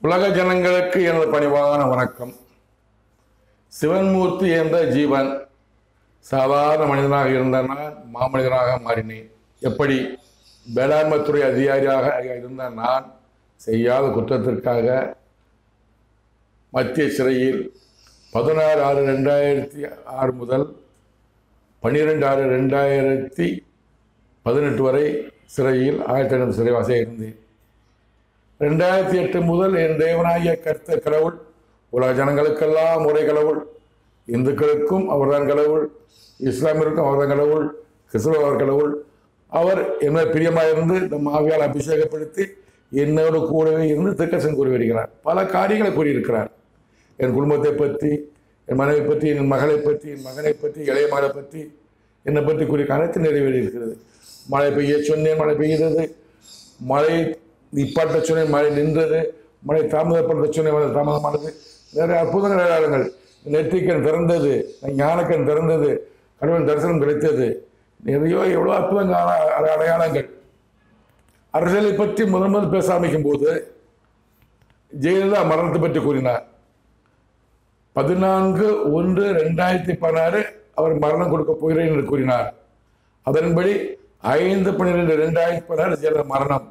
உலக ஜனங்களுக்கு எனது பணிவான வணக்கம். சிவன்மூர்த்தி என்ற ஜீவன் சாதாரண மனிதனாக இருந்த நான் மாமனிதனாக மாறினேன். எப்படி? வேளாண்மைத்துறை அதிகாரியாக இருந்த நான் செய்யாத குற்றத்திற்காக மத்திய சிறையில் 16/6/2006 முதல் 12/6/2018 வரை சிறையில் 1500 சிறைவாசியாக இருந்தேன். 2008 முதல் என் தேவனாகிய கர்த்தர் கடவுள், உலக ஜனங்களுக்கெல்லாம் ஒரே கடவுள், இந்துக்களுக்கும் அவர்தான் கடவுள், இஸ்லாமியருக்கும் அவர்தான் கடவுள், கிறிஸ்தவர் கடவுள். அவர் என்ன பிரியமாக இருந்து நம் ஆவியால் அபிஷேகப்படுத்தி என்னோடு கூடவே இருந்து திருக்கசன் கூறி வருகிறார். பல காரியங்களை கூறியிருக்கிறார். என் குடும்பத்தை பற்றி, என் மனைவி பற்றி, என் மகளை பற்றி, என் மகனை பற்றி, இளைய மகளை பற்றி, என்னை பற்றி கூறிய அனைத்து நிறைவேறியிருக்கிறது. மழை பெய்ய சொன்னேன், மழை பெய்கிறது. மழை நிப்பாட்ட சொன்னேன், மழை நின்றது. மழை தாமதப்படுத்த சொன்னேன், மழை தாமதமானது. நிறைய அற்புதங்கள் அடையாளங்கள். நெற்றிக்கண் திறந்தது, ஞானக்கண் திறந்தது, கடவுள் தரிசனம் கிடைத்தது. எவ்வளோ அற்புதங்கள் அடையாளங்கள். அரசியலை பற்றி முதல் பேச ஆரம்பிக்கும் போது ஜெயலலிதா மரணத்தை பற்றி கூறினார். 14/1/2016 அவர் மரணம் கொடுக்க போகிறேன் என்று கூறினார். அதன்படி 5/12/2016 ஜெயலலிதா மரணம்.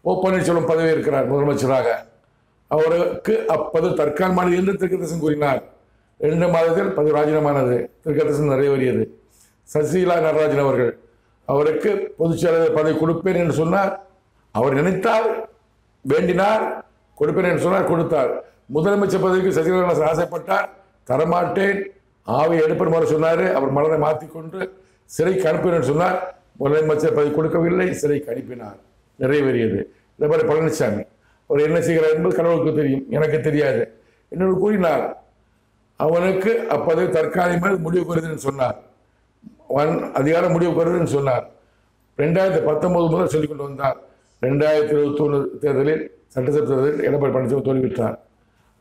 ஓ பன்னீர்செல்வம் பதவி இருக்கிறார் முதலமைச்சராக. அவருக்கு அப்போது தற்காலமானது என்று திருக்கதர்சன் கூறினார். 2 மாதத்தில் பதவி ராஜினாமானது. திருக்கதர்சன் நிறைவேறியது. சசிகலா நடராஜன் அவர்கள் அவருக்கு பொதுச் செயலாளர் பதவி கொடுப்பேன் என்று சொன்னார். அவர் நினைத்தார், வேண்டினார், கொடுப்பேன் என்று சொன்னார், கொடுத்தார். முதலமைச்சர் பதவிக்கு சசிகலா ஆசைப்பட்டார், தரமாட்டேன், ஆவை எடுப்பது சொன்னார். அவர் மனதை மாற்றிக்கொண்டு சிறைக்கு அனுப்பினார் சொன்னார். முதலமைச்சர் பதவி கொடுக்கவில்லை, சிறைக்கு அனுப்பினார். நிறைவேறியது. இதே மாதிரி பழனிசாமி அவர் என்ன செய்கிறார் என்பது கடவுளுக்கு தெரியும், எனக்கு தெரியாது. என்னோடு கூறினார். அவனுக்கு அப்போது தற்காலிகமாக முடிவு வருதுன்னு சொன்னார். அதிகாரம் முடிவு வருதுன்னு சொன்னார். 2019 முதல் சொல்லிக் கொண்டு வந்தார். 2021 தேர்தலில், சட்டசபை தேர்தலில் எடப்பாடி பழனிசாமி தோல்வியுற்றார்.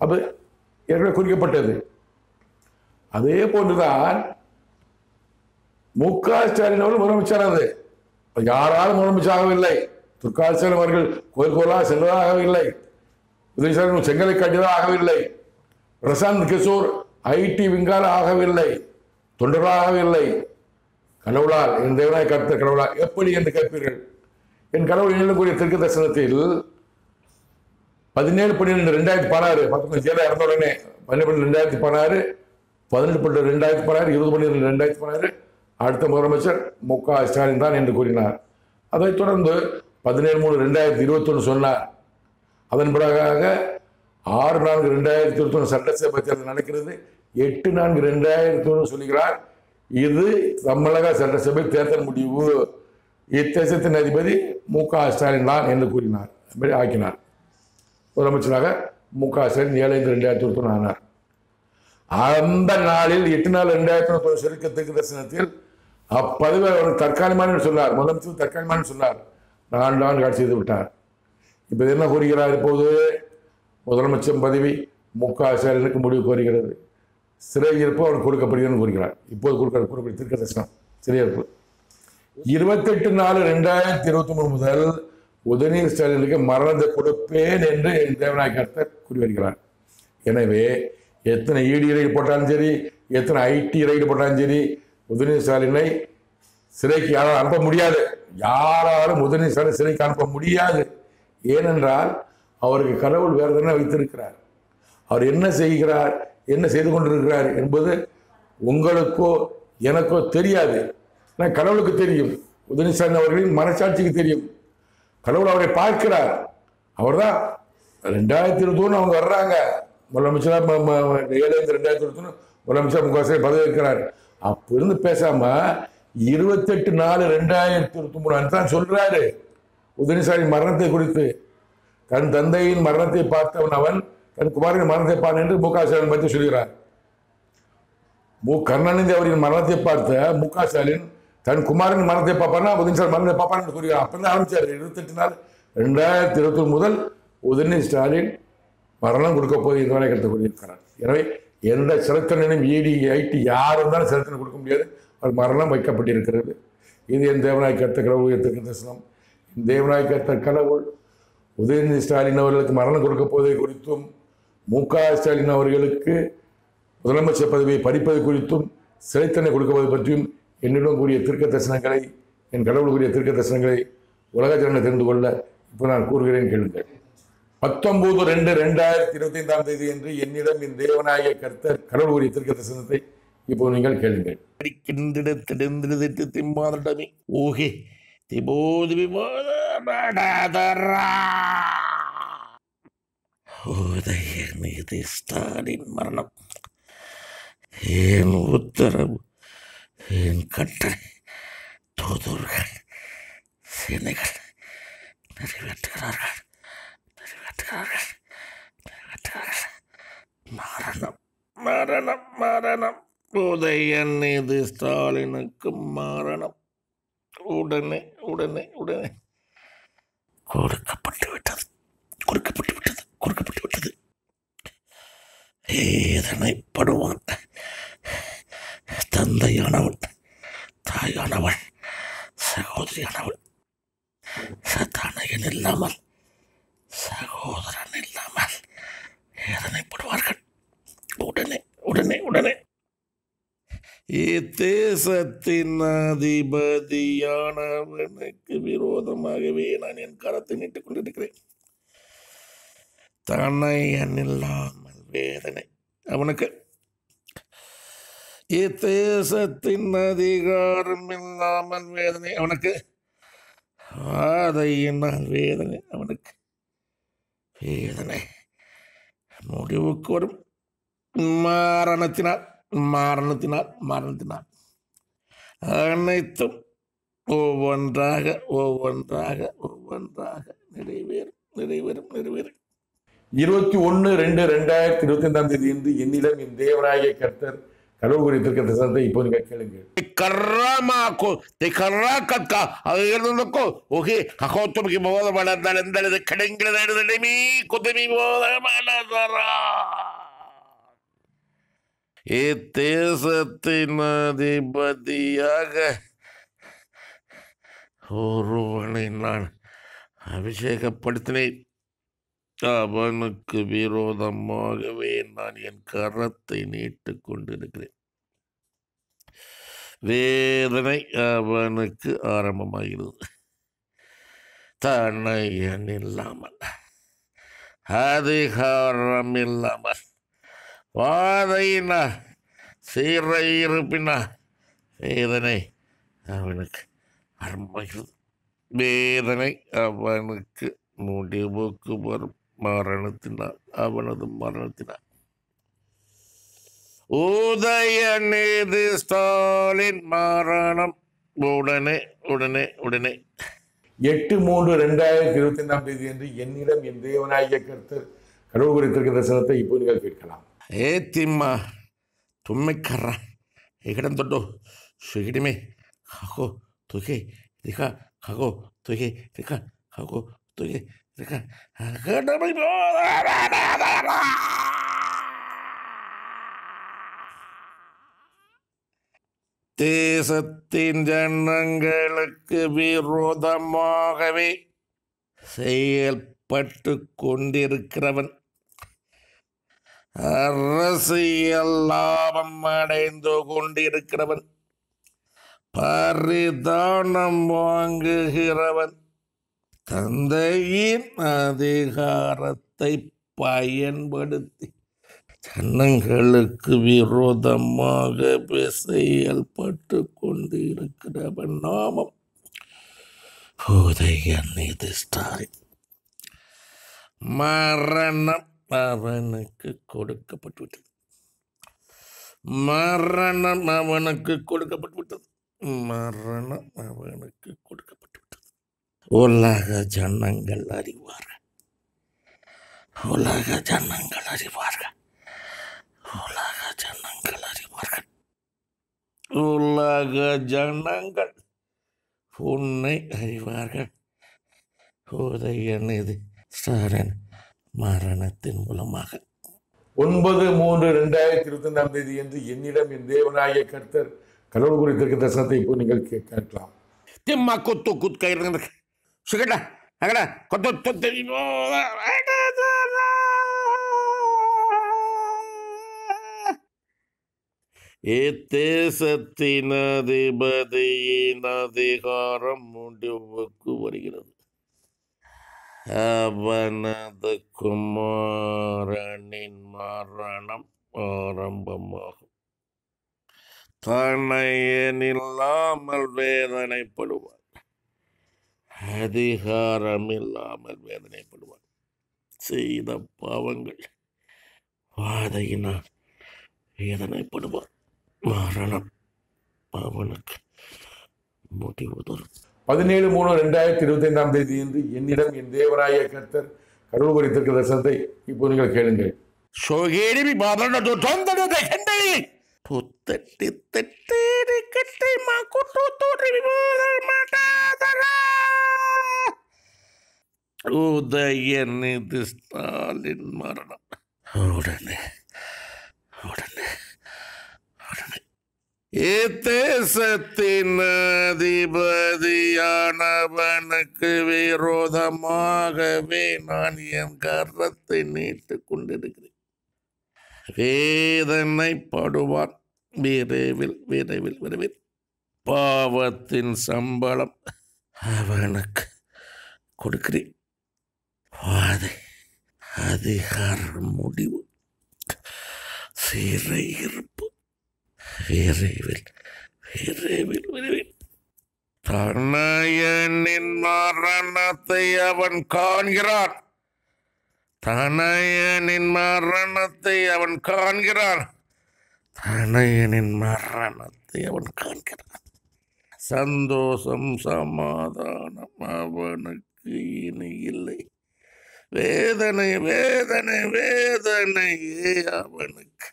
அது ஏற்கனவே குறிக்கப்பட்டது. அதே போன்றுதான் மு.க. ஸ்டாலின் அவர்கள் முதலமைச்சரானது. யாராலும் முதலமைச்சராகவில்லை. துர்காசன் அவர்கள் கோயில் கோலாக சென்றதாகவில்லை. உதயசாமி செங்கலை காட்டியதாக ஆகவில்லை. பிரசாந்த் கிஷோர் ஐடி விங்கால ஆகவில்லை. தொண்டராகவில்லை. கடவுளால், என் தேவனாய் கர்த்தர் கடவுளால். எப்படி என்று கேட்பீர்கள்? என் கடவுள் என்னிடம் கூறிய திருக்கு தரிசனத்தில் 17/12/2016 19 ஜெயலலிதா இறந்த உடனே 17/12/2016, 18/12/2016, 20/12/2016 அடுத்த முதலமைச்சர் மு.க. ஸ்டாலின் தான் என்று கூறினார். அதைத் தொடர்ந்து 17/3/2021 சொன்னார். அதன் பிறகாக 6/4/2021 சட்டசபை தேர்தல் நடக்கிறது. 8/4/2021 சொல்லுகிறார். இது தமிழக சட்டசபை தேர்தல் முடிவு. இத்தேசத்தின் அதிபதி மு.க. ஸ்டாலின் தான் என்று கூறினார். ஆக்கினார். முதலமைச்சராக மு.க. ஸ்டாலின் 7/5/2021 ஆனார். அந்த நாளில் 8/4/2021 சொல்லிக்க திருக்கு தரிசனத்தில் அப்பதவி அவர் தற்காலிகமான சொன்னார். முதலமைச்சர் தற்காலிகமான சொன்னார். 4 ஆண்டு ஆட்சி செய்து விட்டார். இப்ப என்ன கூறுகிறார்? இப்போது முதலமைச்சர் பதவி மு.க. ஸ்டாலினுக்கு முடிவு கோருகிறது. சிறையிருப்பு அவர் கொடுக்கப்படுகிறது கூறுகிறார். இப்போது கொடுக்கக்கூடிய திருக்கு தரிசனம் சிறையிருப்பு 28/4/2023 முதல் உதயநிதி ஸ்டாலினுக்கு மரணத்தை கொடுப்பேன் என்று என் தேவனாய் கர்த்தர் கூறி வருகிறார். எனவே எத்தனை இடி ரைடு போட்டாலும் சரி, எத்தனை ஐடி ரைடு போட்டாலும் சரி, உதயநிதி ஸ்டாலினை சிறைக்கு யாராலும் அனுப்ப முடியாது. யாராலும் உதயநிதி ஸ்டாலின் சிறைக்கு அனுப்ப முடியாது. ஏனென்றால் அவருக்கு கடவுள் வேறு என்ன வைத்திருக்கிறார். அவர் என்ன செய்கிறார், என்ன செய்து கொண்டிருக்கிறார் என்பது உங்களுக்கோ எனக்கோ தெரியாது. ஆனால் கடவுளுக்கு தெரியும். உதயநிதி ஸ்டாலின் அவர்களின் மனசாட்சிக்கு தெரியும். கடவுள் அவரை பார்க்கிறார். அவர் தான் 2021 அவங்க வர்றாங்க. முதலமைச்சராக 7/5/2021 முதலமைச்சர் மு.க. ஸ்டாலின் பதவி இருக்கிறார். அப்போ இருந்து பேசாம 28/4/2023 தான் சொல்றாரு. உதயநிதி ஸ்டாலின் மரணத்தை குறித்து தன் தந்தையின் மரணத்தை பார்த்தவன் அவன், தன் குமாரின் மரணத்தை பார்த்தான் என்று மு.க. ஸ்டாலின் பற்றி சொல்கிறார். கருணாநிதி அவரின் மரணத்தை பார்த்த மு.க. ஸ்டாலின் தன் குமாரின் மரணத்தை பார்ப்பானா, உதயநிதி ஸ்டாலின் மரணத்தை பார்ப்பான் என்று கூறுகிறார். அப்பதான் ஆரம்பிச்சார். 28/4/2021 முதல் உதயநிதி ஸ்டாலின் மரணம் கொடுக்க போது இந்த வேலை கருத்து கூறியிருக்கிறார். எனவே எந்த சிறைத்தனையும் இடி ஐடி யார் இருந்தாலும் சிறைத்தனை கொடுக்க முடியாது. அவர் மரணம் வைக்கப்பட்டிருக்கிறது. இது என் தேவனாய் கர்த்தர் கடவுள் திருக்கு தரிசனம். என் தேவனாய் கர்த்தர் கடவுள் உதயநிதி ஸ்டாலின் அவர்களுக்கு மரணம் கொடுக்க போவதை குறித்தும் மு.க. ஸ்டாலின் அவர்களுக்கு முதலமைச்சர் பதவியை பறிப்பது குறித்தும் சிறைத்தண்டனை கொடுக்குவது பற்றியும் என்னிடம் கூறிய தீர்க்க தரிசனங்களை, என் கடவுள் கூறிய தீர்க்க தரிசனங்களை உலக ஜனங்கள் தெரிந்து கொள்ள இப்போ நான் கூறுகிறேன், கேளுங்கள். 19/2/2025 என்று என்னிடம் என் தேவனாகிய கர்த்தர் கடவுள் கூறிய தீர்க்க தரிசனத்தை இப்போ நீங்கள் கேளுங்கள். உதயநிதி ஸ்டாலின் மரணம் என் உத்தரவு, என் கட்டளை, தூதர்கள், சேனைகள் நிறைவேற்றுகிறார்கள். மரணம் மரணம் மரணம் உதயநிதி ஸ்டாலினுக்கு மரணம் உடனே உடனே உடனே கொடுக்கப்பட்டு விட்டது. வேதனைப்படுவான் தந்தையானவள், தாயானவள், சகோதரியானவள், சத்தானையன் இல்லாமல், சகோதரன் இல்லாமல் வேதனைப்படுவார்கள். உடனே உடனே உடனே இத்தேசத்தின் அதிபதியானவனுக்கு விரோதமாகவே நான் என் கரத்தை நீட்டுக் கொண்டிருக்கிறேன். தன்னையன் இல்லாமல் வேதனை அவனுக்கு. இத்தேசத்தின் அதிகாரம் இல்லாமல் வேதனை அவனுக்கு. வாதையினால் வேதனை அவனுக்கு. வேதனை முடிவுக்கு வரும். மரணத்தினால் மரணத்தினால் மரணத்தினால் அனைத்தும் ஒவ்வொன்றாக ஒவ்வொன்றாக ஒவ்வொன்றாக நிறைவேறும் நிறைவேறும் நிறைவேறும். 21/2/2025 என்று என்னிடம் என் தேவனாகிய கர்த்தர் கடவுள் கூறிய தீர்க்க தரிசனத்தை இப்போ நீங்கள் கேளுங்கள். இத்தேசத்தின் அதிபதியாக ஒருவனை நான் அபிஷேகப்படுத்தினேன். அவனுக்கு விரோதமாகவே நான் என் கரத்தை நீட்டுக் கொண்டிருக்கிறேன். வேதனை அவனுக்கு ஆரம்பமாகிறது. தன்னையன் இல்லாமல், அதிகாரம் இல்லாமல், வாதையினால், சிறையிருப்பினால் வேதனை அவனுக்கு ஆரம்பமாகிறது. வேதனை அவனுக்கு முடிவுக்கு வரும். மரணத்தினால், அவனது மரணத்தினால். உதயநிதி ஸ்டாலின் மரணம் உடனே உடனே உடனே. 8/3/2025 என்று என்னிடம் என் தேவனாகிய கர்த்தர் கடவுள் கூறிய தீர்க்க தரிசனத்தை இப்போ நீங்கள் கேட்கலாம். ತಿಮ್ಮ ತುಮ್ಮೆಕ್ಕರ ಹೆಗಡಂ ದೊಡ್ಡ ಸುಗಿಡಿಮೆ ಹಾಗೋ ತುಗೆ ರಿಕ ಹಾಗೋ ತುಗೆ ರಿಕ ಹಾಗೋ ತುಗೆ ರಿಕ தேசத்தின் ஜனங்களுக்கு விரோதமாகவே செயல்பட்டு கொண்டிருக்கிறவன், அரசியல் லாபம் அடைந்து கொண்டிருக்கிறவன், பரிதானம் வாங்குகிறவன், தந்தையின் அதிகாரத்தை பயன்படுத்தி ஜனங்களுக்கு விரோதமாக செயல்பட்டு கொண்டிருக்கிறவன் நாமம் உதயநிதி ஸ்டாலின். மரணம் அவனுக்கு கொடுக்கப்பட்டுவிட்டது. மரணம் அவனுக்கு கொடுக்கப்பட்டுவிட்டது. மரணம் அவனுக்கு கொடுக்கப்பட்டுவிட்டது. உலக ஜனங்கள் அறிவார்கள். உலக ஜனங்கள் அறிவார்கள். உலக ஜனங்கள் அறிவார்கள். உலக ஜனங்கள் உன்னை அறிவார்கள். உதயநிதி ஸ்டாலின் மரணத்தின் மூலமாக. 9/3/2025 என்று என்னிடம் என் தேவனாகிய கர்த்தர் கடவுள் கூறிய தீர்க்க தரிசனத்தை இப்போ நீங்கள் கேட்கலாம். திம்மா கொத்து குத்கை சுகடா அங்கடா கொத்து தெரியுமோ தேசத்தின் அதிபதியின் அதிகாரம் முடிவுக்கு வருகிறது. அவனது குமாரனின் மரணம் ஆரம்பமாகும். தனையன் இல்லாமல் வேதனைப்படுவார், அதிகாரம் இல்லாமல் வேதனைப்படுவார். செய்த பாவங்கள் வாதையினால் வேதனைப்படுவார். மரணம் அவனுக்கு முடிவு தரும். 17/3/2025 என்று என்னிடம் என் தேவனாய கர்த்தர் கடவுள் குறித்திருக்கிற தரிசனத்தை இப்போ நீங்கள் கேளுங்கள். சோகேரி பாதனது தொந்தனது ஹெண்டை புத்தட்டி தட்டேரி கட்டை மாக்குட்டு தோற்றி விமோதல் மாட்டாதரா உதயநிதி ஸ்டாலின் மரணம். உடனே தேசத்தின் அதிபதியானவனுக்கு விரோதமாகவே நான் என் கரத்தை நீட்டுக் கொண்டிருக்கிறேன். வேதனைப்படுவான். விரைவில் பாவத்தின் சம்பளம் அவனுக்கு கொடுக்கிறேன். அதிகார முடிவு சிறையிருப்பு. விரைவில் தனயனின் மரணத்தை அவன் காண்கிறான். தனயனின் மரணத்தை அவன் காண்கிறான். சந்தோஷம் சமாதானம் அவனுக்கு இனி இல்லை. வேதனையே அவனுக்கு.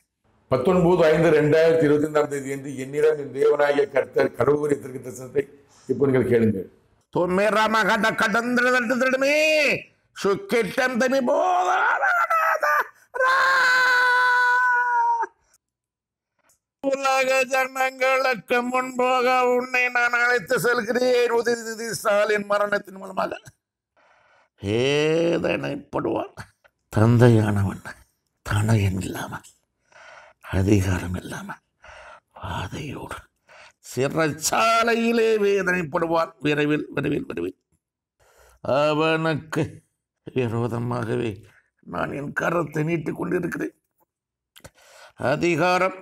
19/5/2025 என்று என்னிடம் என் தேவனாகிய கர்த்தர் கடவுள் குறித்திருக்கிற தரிசனத்தை இப்போ நீங்கள் கேளுங்கள். கடந்திரமே சுக்கிட்டம் தமி உலக ஜனங்களுக்கு முன்பாக உன்னை நான் அழைத்து செல்கிறேன். உதயநிதி ஸ்டாலின் மரணத்தின் மூலமாக வேதனைப்படுவான். தந்தையானவன் தனையன் இல்லாமல், அதிகாரம் இல்லாமல், பாதையோடு சிறைச்சாலையிலே வேதனைப்படுவான். விரைவில் அவனுக்கு விரோதமாகவே நான் என் கரத்தை நீட்டிக் கொண்டிருக்கிறேன். அதிகாரம்,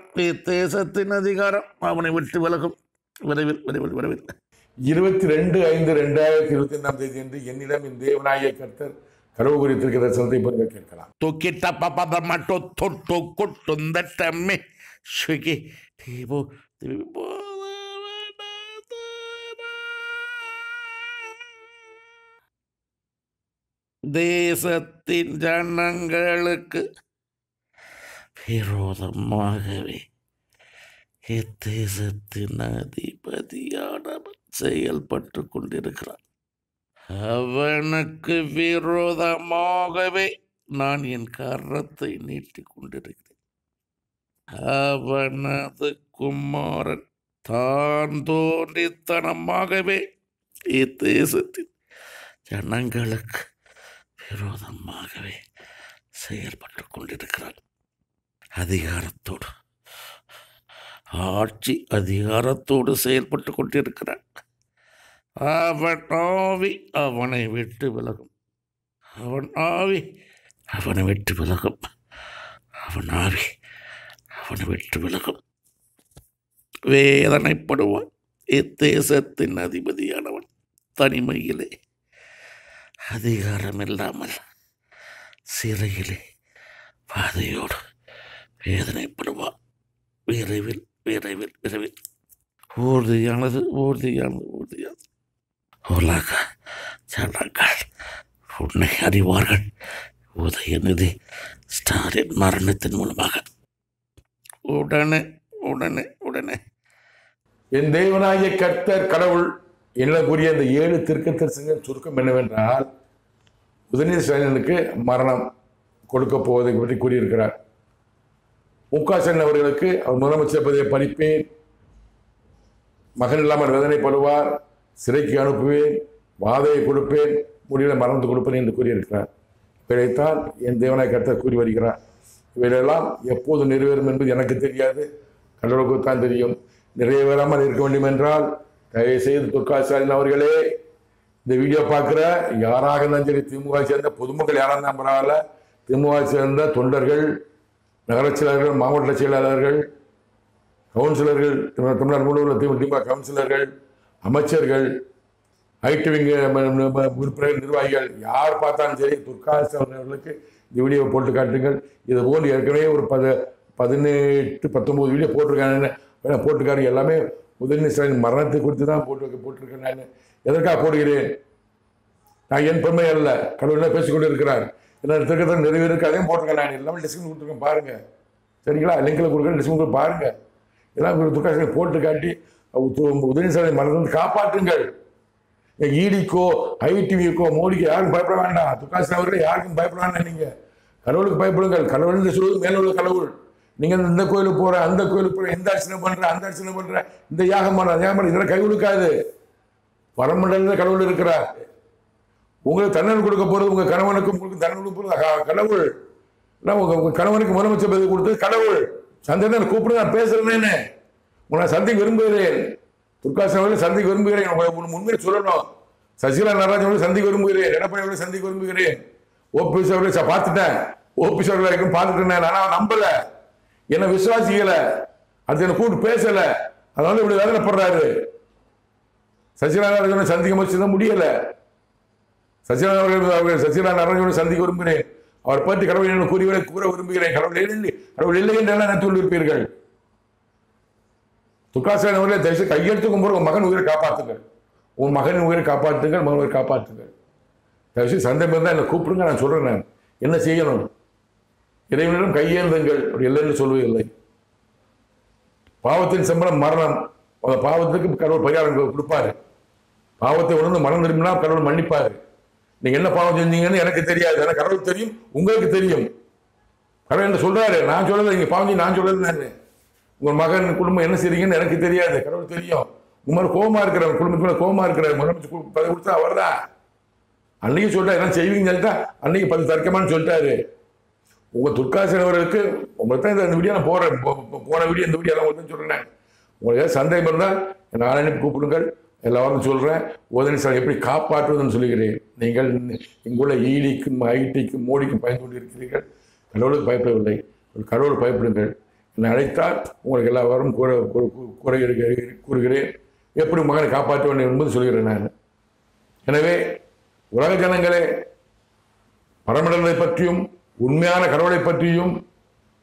தேசத்தின் அதிகாரம் அவனை விட்டு விலகும். விரைவில் 22/5/2025 என்று என்னிடம் என் தேவனாகிய கர்த்தர் கடவுள் குறித்திருக்கிற தரிசனத்தை இப்போ நீங்கள் கேட்கலாம். தொக்கிட்ட பாப்பா மட்டும் தொட்டு கொட்டுந்தட்டமே சுகி தீபோ தேசத்தின் ஜனங்களுக்கு விரோதமாகவே இத்தேசத்தின் அதிபதியானவன் செயல்பட்டு கொண்டிருக்கிறான். அவனுக்கு விரோதமாகவே நான் என் கரத்தை நீட்டிக் கொண்டிருக்கிறேன். அவனது குமாரன் தான் தோன்றித்தனமாகவே இத்தேசத்தின் ஜனங்களுக்கு விரோதமாகவே செயல்பட்டு கொண்டிருக்கிறான். அதிகாரத்தோடு, ஆட்சி அதிகாரத்தோடு செயல்பட்டு கொண்டிருக்கிறான். அவன் ஆவி அவனை விட்டு விலகும். அவன் ஆவி அவனை விட்டு விலகும். வேதனைப்படுவான். இத்தேசத்தின் அதிபதியானவன் தனிமையிலே, அதிகாரம் இல்லாமல், சிறையிலே, பாதையோடு வேதனைப்படுவான். விரைவில் ஊர்தியானது உலக ஜனங்கள் உன்னை அறிவார்கள். உதயநிதி ஸ்டாலின் மரணத்தின் மூலமாக உடனே என் தேவனாகிய கர்த்தர் கடவுள் என்ன கூறிய இந்த 7 தீர்க்கதரிசனங்களின் சுருக்கம் என்னவென்றால், உதயநிதி ஸ்டாலினுக்கு மரணம் கொடுக்க போவதை பற்றி கூறியிருக்கிறார். முகாசன் அவர்களுக்கு அவர் முதலமைச்சர் பதவியை பறிப்பேன், மகன் இல்லாமல் வேதனைப்படுவார், சிறைக்கு அனுப்புவேன், வாதையை கொடுப்பேன், முடிவில் மறந்து கொடுப்பேன் என்று கூறியிருக்கிறார். இதைத்தான் என் தேவனாய் கர்த்தர் கூறி வருகிறார். இவையெல்லாம் எப்போது நிறைவேறும் என்பது எனக்கு தெரியாது, கடவுளுக்கு தான் தெரியும். நிறைவேறாமல் இருக்க வேண்டும் என்றால் தயவுசெய்து துர்காஸ்டாலின் அவர்களே, இந்த வீடியோ பார்க்குற யாராக இருந்தாலும் சரி, திமுக சேர்ந்த பொதுமக்கள் யாராக இருந்தாலும் பரவாயில்ல, திமுக சேர்ந்த தொண்டர்கள், நகர செயலாளர்கள், மாவட்ட செயலாளர்கள், கவுன்சிலர்கள், தமிழ்நாடு முழுவதும் திமுக கவுன்சிலர்கள், அமைச்சர்கள், ஐடி விங் உறுப்பினர்கள், நிர்வாகிகள் யார் பார்த்தாலும் சரி, துர்காஸ்டாலின் அவர்களுக்கு இந்த வீடியோவை போட்டு காட்டுங்கள். இது போல் ஏற்கனவே ஒரு 18-19 வீடியோ போட்டிருக்காரு. எல்லாமே உதயநிதி ஸ்டாலின் மரணத்தை குறித்து தான் போட்டிருக்கேன். நான் எதற்காக போடுகிறேன்? நான் என் பெருமை அல்ல, கடவுள் பேசிக்கொண்டு இருக்கிறார். என்ன திருக்கத்தை நிறைவேறிருக்கு, அதையும் போட்டிருக்கேன். நான் எல்லாமே டிஸ்கவுண்ட் கொடுத்துருக்கேன், பாருங்க. சரிங்களா? லிங்கில் கொடுக்குறேன், டிஸ்கவுண்ட் பாருங்க. எல்லாம் துர்காஸ்டாலின் போட்டு காட்டி உதயநிதி ஸ்டாலின் மரணத்தை காப்பாற்றுங்கள். ஈடிக்கோ ஐடிவிக்கோ மோடிக்கு யாருக்கும் பயப்பட வேண்டாம். துர்காஸ்டாலின் அவர்களே யாருக்கும் பயப்பட வேண்டாம். நீங்க கடவுளுக்கு பயப்படுங்கள். கடவுள் என்று சொல்வது மேல உள்ள கடவுள். நீங்க இந்த கோயிலுக்கு போற, அந்த கோயிலுக்கு போற, இந்த அர்ச்சனை பண்ற, அந்த அர்ச்சனை பண்ற, இந்த யாகம் பண்ற, இதெல்லாம் கை கொடுக்காது. பரமண்டல கடவுள் இருக்கிறார். உங்களுக்கு தண்டனை கொடுக்க போறது உங்க கணவனுக்கும் உங்களுக்கு தண்டனை கொடுக்க போறது கடவுள். உங்க கணவனுக்கு முதலமைச்சர் பதவி கொடுத்தது கடவுள். சந்தேகம் கூப்பிட்டு நான் பேசுறேன்னு உங்களை சந்திக்க விரும்புகிறேன். துர்காஸ்டாலின் சந்திக்க விரும்புகிறேன். உண்மையை சொல்லணும். சசிகலா நடராஜன் சந்திக்க விரும்புகிறேன். எடப்பாடி சந்திக்க விரும்புகிறேன். ஓபிஎஸ் அவர்களை பார்த்துட்டேன். ஓபிஎஸ் அவர்களை பார்த்துட்டேன். ஆனா நம்பல, என்ன விசுவாசிக்கல, அது என்ன கூப்பிட்டு பேசல. அதனால இப்படி வேதனைப்படுறாரு. சசிகலா நடராஜனை சந்திக்க முயற்சி முடியல. சசிகலா நடராஜனை சந்திக்க விரும்புகிறேன். அவர் பற்றி கடவுள் கூற விரும்புகிறேன். கடவுள் இல்லை என்று நினைத்து கொண்டிருப்பீர்கள். துர்காஸ்டாலின் அவர்களே தயவுசெய்து கையெழுத்து கும்பிட்டு உங்க மகன் உயிரை காப்பாற்றுங்கள். உன் மகன் உயிரை காப்பாற்றுங்கள், மகன் உயிரை காப்பாற்றுங்கள். தயவுசெய்து சந்தேகம் இருந்தால் என்னை கூப்பிடுங்க, நான் சொல்றேன். நான் என்ன செய்யணும்? இறைவனிடம் கையேந்துங்கள். அப்படி இல்லைன்னு சொல்வதில்லை. பாவத்தின் சம்பளம் மரணம். அந்த பாவத்துக்கு கடவுள் பரிகாரம் கொடுப்பாரு. பாவத்தை உணர்ந்து மனம் திரும்பினா கடவுள் மன்னிப்பாரு. நீங்க என்ன பாவம் செஞ்சீங்கன்னு எனக்கு தெரியாது, ஆனால் கடவுள் தெரியும், உங்களுக்கு தெரியும். கடவுள் என்ன சொல்றாரு? நான் சொல்லலை, நீங்க பாவம் நான் சொல்லலை. நான் உங்க மகன் குடும்பம் என்ன செய்றீங்கன்னு எனக்கு தெரியாது, கடவுள் தெரியும். உங்க மாதிரி கோபமா இருக்கிற குடும்பத்துக்குள்ள கோபமா இருக்கிற முதலமைச்சர் பதவி கொடுத்தா அவர் தான். அன்னைக்கு சொல்லிட்டா என்ன செய்வீங்கன்னு சொல்லிட்டா அன்னைக்கு 10 தர்க்கமானு சொல்லிட்டாரு. உங்க துர்காஸ்டாலின் அவர்களுக்கு உங்களுக்கு தான் இந்த வீடியோ நான் போறேன். போன வீடியோ இந்த வீடியோ எல்லாம் உங்களுக்கு சொல்றேன். உங்களுக்கு சந்தேகம் இருந்தால் என்னை அனுப்பி கூப்பிடுங்கள். எல்லாரும் சொல்றேன். உதயநிதி ஸ்டாலின் எப்படி காப்பாற்றுவதுன்னு சொல்லுகிறேன். நீங்கள் இங்குள்ள ஈடிக்கும் ஐடிக்கும் மோடிக்கும் பயந்து கொண்டு இருக்கிறீர்கள். கடவுளுக்கு பயப்படவில்லை. ஒரு கடவுள் பயப்படுங்கள். என்னை அழைத்தால் உங்களுக்கு எல்லாரும் கூறுகிறேன். எப்படி மகனை காப்பாற்ற வேண்டும் என்பது சொல்கிறேன் நான். எனவே உலக ஜனங்களே, பரமண்டலத்தை பற்றியும் உண்மையான கடவுளை பற்றியும்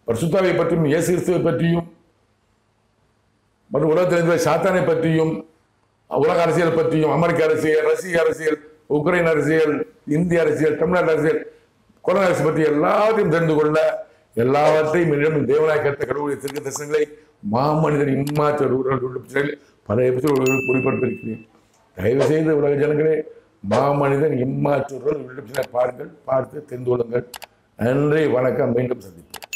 பரிசுத்தாவை பற்றியும் இயேசு கிறிஸ்துவை பற்றியும் மற்றும் உலகத்தில் சாத்தானை பற்றியும் உலக அரசியல் பற்றியும் அமெரிக்க அரசியல், ரஷ்ய அரசியல், உக்ரைன் அரசியல், இந்திய அரசியல், தமிழ்நாடு அரசியல், கொரோனா அரசியல் பற்றி எல்லாத்தையும் தெரிந்து கொள்ள எல்லாவற்றையும் என்னிடம் தேவனாய் கர்த்த கடவுளுடைய தீர்க்க தரிசனங்களை மாமனிதன் இம்மாற்ற பல எபிசோடுகள் ஒளிபரப்பிருக்கிறேன். தயவு செய்து உலக ஜனங்களே, மாமனிதன் இம்மாற்றோர்கள் பாருங்கள், பார்த்து தெரிந்து கொள்ளுங்கள். நன்றி, வணக்கம். மீண்டும் சந்திப்போம்.